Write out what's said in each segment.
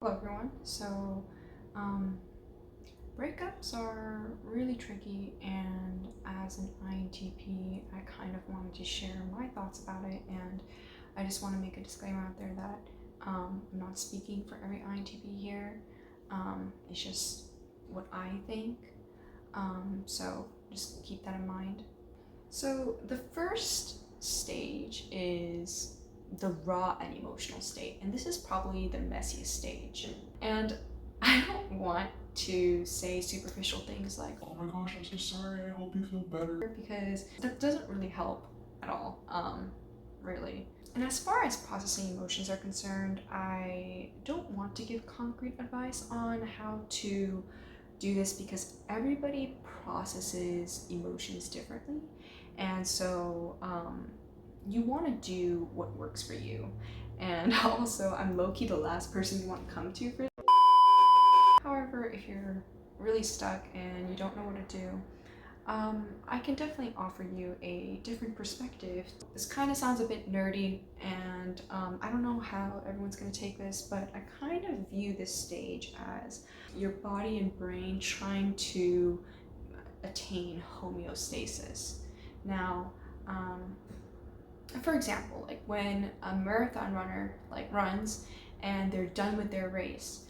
Hello everyone. Um, breakups are really tricky, and as an INTP, I kind of wanted to share my thoughts about it, and I just want to make a disclaimer out there that I'm not speaking for every INTP here. It's just what I think, so just keep that in mind. So the first stage is the raw and emotional state, and this is probably the messiest stage. And I don't want to say superficial things like, oh my gosh, I'm so sorry, I hope you feel better, because that doesn't really help at all, really. And as far as processing emotions are concerned, I don't want to give concrete advice on how to do this because everybody processes emotions differently. And so you want to do what works for you. And also, I'm low-key the last person you want to come to for this. However, if you're really stuck and you don't know what to do, I can definitely offer you a different perspective. This kind of sounds a bit nerdy, and I don't know how everyone's going to take this, but I kind of view this stage as your body and brain trying to attain homeostasis. Now, for example, like when a marathon runner runs and they're done with their race,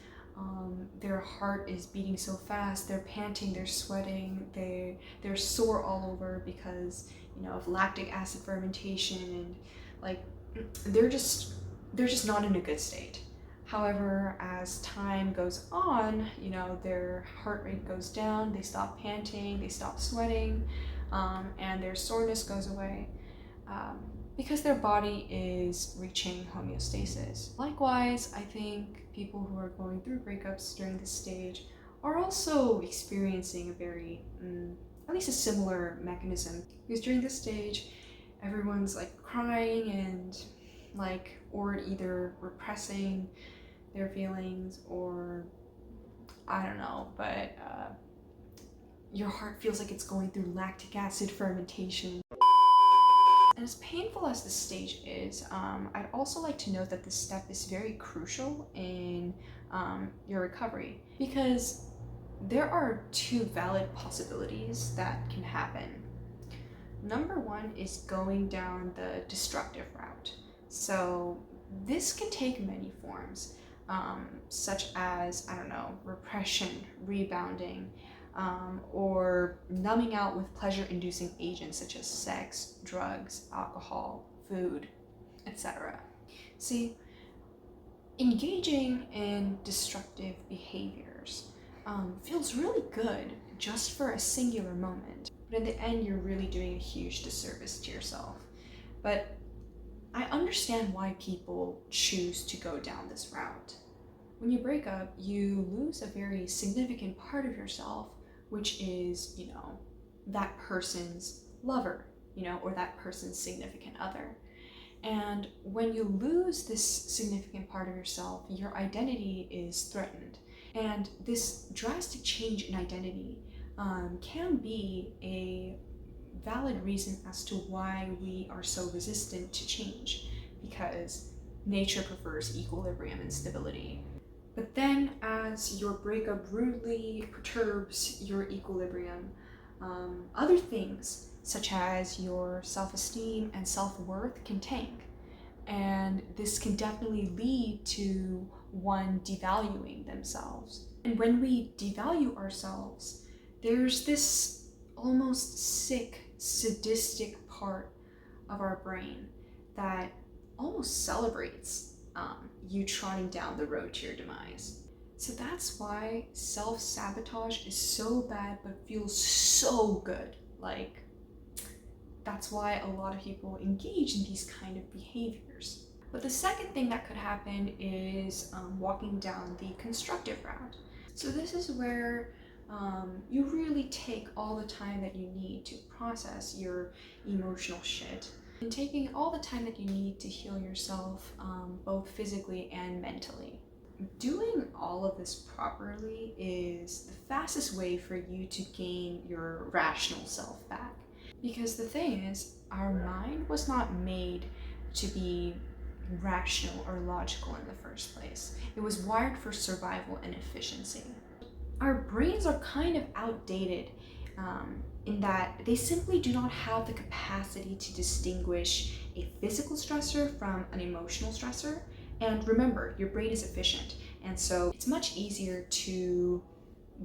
their heart is beating so fast, they're panting, they're sweating, they're sore all over because of lactic acid fermentation, and like they're just not in a good state. However, as time goes on, their heart rate goes down, they stop panting, they stop sweating, and their soreness goes away. Because their body is reaching homeostasis. Likewise, I think people who are going through breakups during this stage are also experiencing a very, at least a similar mechanism. Because during this stage, everyone's crying and or either repressing their feelings, or I don't know, but your heart feels like it's going through lactic acid fermentation. And as painful as this stage is, I'd also like to note that this step is very crucial in your recovery, because there are two valid possibilities that can happen. Number one is going down the destructive route. So this can take many forms, such as, I don't know, repression, rebounding, or numbing out with pleasure-inducing agents such as sex, drugs, alcohol, food, etc. See, engaging in destructive behaviors feels really good just for a singular moment, but in the end, you're really doing a huge disservice to yourself. But I understand why people choose to go down this route. When you break up, you lose a very significant part of yourself, which is, that person's lover, or that person's significant other. And when you lose this significant part of yourself, your identity is threatened. And this drastic change in identity can be a valid reason as to why we are so resistant to change, because nature prefers equilibrium and stability. But then, as your breakup rudely perturbs your equilibrium, other things, such as your self-esteem and self-worth, can tank. And this can definitely lead to one devaluing themselves. And when we devalue ourselves, there's this almost sick, sadistic part of our brain that almost celebrates you trotting down the road to your demise. So that's why self-sabotage is so bad but feels so good. That's why a lot of people engage in these kind of behaviors. But the second thing that could happen is walking down the constructive route. So this is where you really take all the time that you need to process your emotional shit, and taking all the time that you need to heal yourself, both physically and mentally. Doing all of this properly is the fastest way for you to gain your rational self back. Because the thing is, our mind was not made to be rational or logical in the first place. It was wired for survival and efficiency. Our brains are kind of outdated in that they simply do not have the capacity to distinguish a physical stressor from an emotional stressor. And remember, your brain is efficient, and so it's much easier to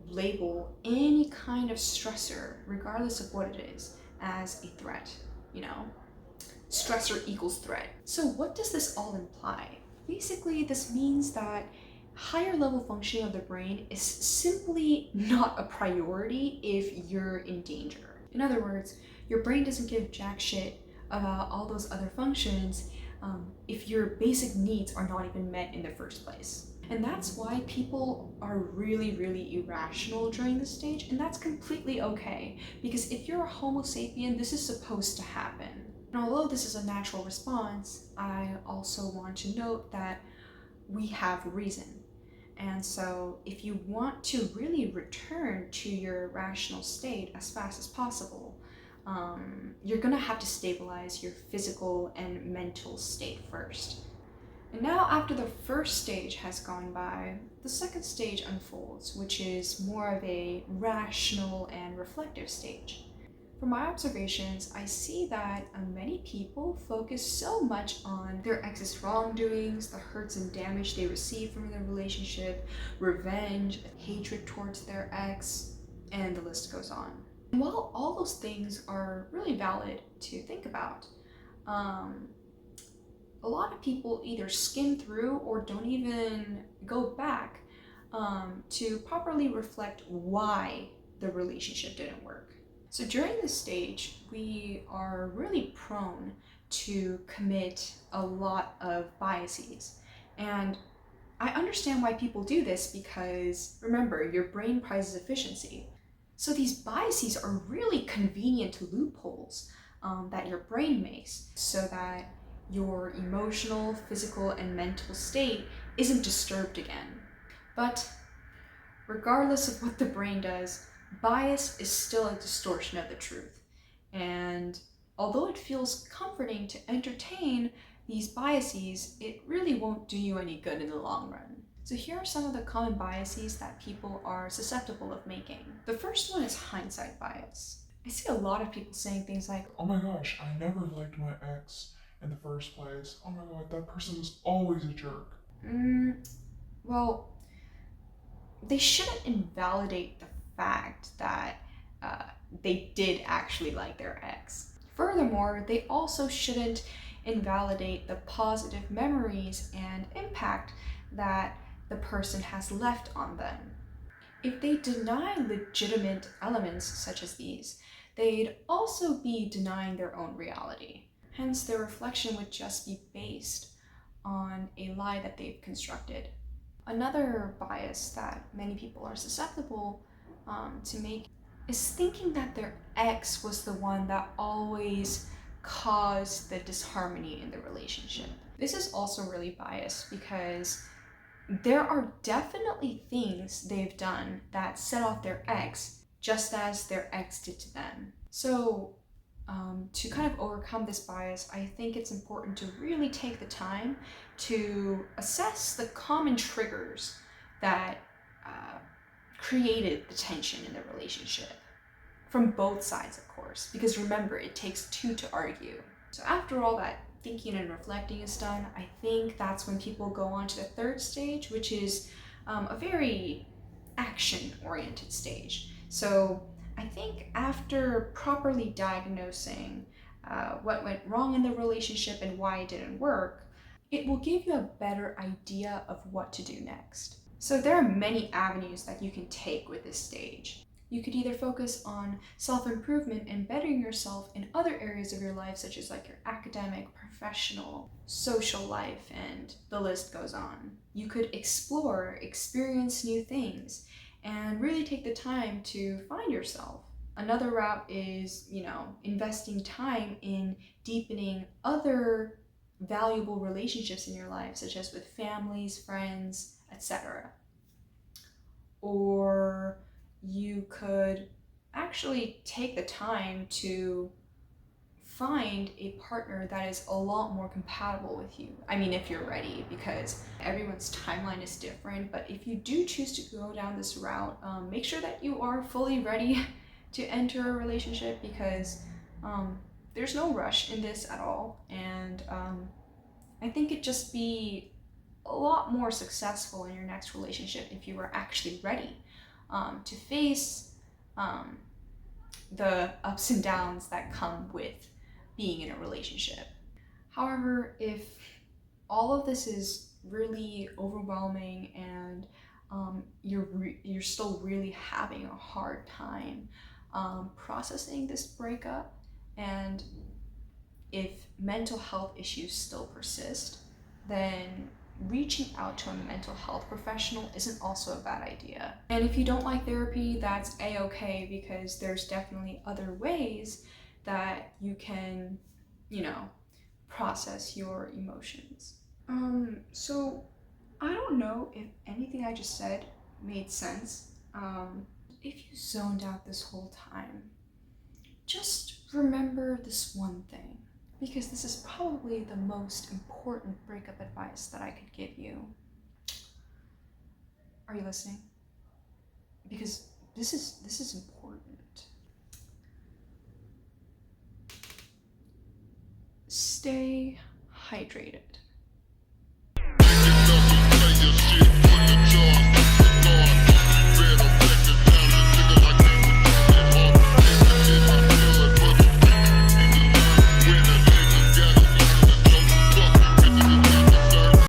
label any kind of stressor, regardless of what it is, as a threat. Stressor equals threat. So what does this all imply? Basically, this means that higher level functioning of the brain is simply not a priority if you're in danger. In other words, your brain doesn't give jack shit about all those other functions if your basic needs are not even met in the first place. And that's why people are really, really irrational during this stage, and that's completely okay, because if you're a Homo sapien, this is supposed to happen. And although this is a natural response, I also want to note that we have reason. And so if you want to really return to your rational state as fast as possible, you're gonna have to stabilize your physical and mental state first. And now, after the first stage has gone by, the second stage unfolds, which is more of a rational and reflective stage. From my observations, I see that many people focus so much on their ex's wrongdoings, the hurts and damage they received from their relationship, revenge, hatred towards their ex, and the list goes on. And while all those things are really valid to think about, a lot of people either skim through or don't even go back to properly reflect why the relationship didn't work. So during this stage, we are really prone to commit a lot of biases. And I understand why people do this because, remember, your brain prizes efficiency. So these biases are really convenient loopholes that your brain makes so that your emotional, physical, and mental state isn't disturbed again. But regardless of what the brain does, bias is still a distortion of the truth. And although it feels comforting to entertain these biases, it really won't do you any good in the long run. So here are some of the common biases that people are susceptible of making. The first one is hindsight bias. I see a lot of people saying things like, "Oh my gosh, I never liked my ex in the first place. Oh my god, that person was always a jerk." Well, they shouldn't invalidate the fact that they did actually like their ex. Furthermore, they also shouldn't invalidate the positive memories and impact that the person has left on them. If they deny legitimate elements such as these, they'd also be denying their own reality. Hence, their reflection would just be based on a lie that they've constructed. Another bias that many people are susceptible to make is thinking that their ex was the one that always caused the disharmony in the relationship. This is also really biased because there are definitely things they've done that set off their ex just as their ex did to them. So to kind of overcome this bias, I think it's important to really take the time to assess the common triggers that created the tension in the relationship. From both sides, of course, because remember, it takes two to argue. So after all that thinking and reflecting is done, I think that's when people go on to the third stage, which is a very action-oriented stage. So I think after properly diagnosing what went wrong in the relationship and why it didn't work, it will give you a better idea of what to do next. So there are many avenues that you can take with this stage. You could either focus on self-improvement and bettering yourself in other areas of your life, such as like your academic, professional, social life, and the list goes on. You could explore, experience new things, and really take the time to find yourself. Another route is, investing time in deepening other valuable relationships in your life, such as with families, friends, etc. Or you could actually take the time to find a partner that is a lot more compatible with you. I mean, if you're ready, because everyone's timeline is different. But if you do choose to go down this route, make sure that you are fully ready to enter a relationship, because there's no rush in this at all. And I think it'd just be a lot more successful in your next relationship if you were actually ready to face the ups and downs that come with being in a relationship. However, if all of this is really overwhelming and you're still really having a hard time processing this breakup, and if mental health issues still persist, then reaching out to a mental health professional isn't also a bad idea. And if you don't like therapy, that's a-okay, because there's definitely other ways that you can, process your emotions. So I don't know if anything I just said made sense. If you zoned out this whole time, just remember this one thing, because this is probably the most important breakup advice that I could give you. Are you listening? Because this is important. Stay hydrated.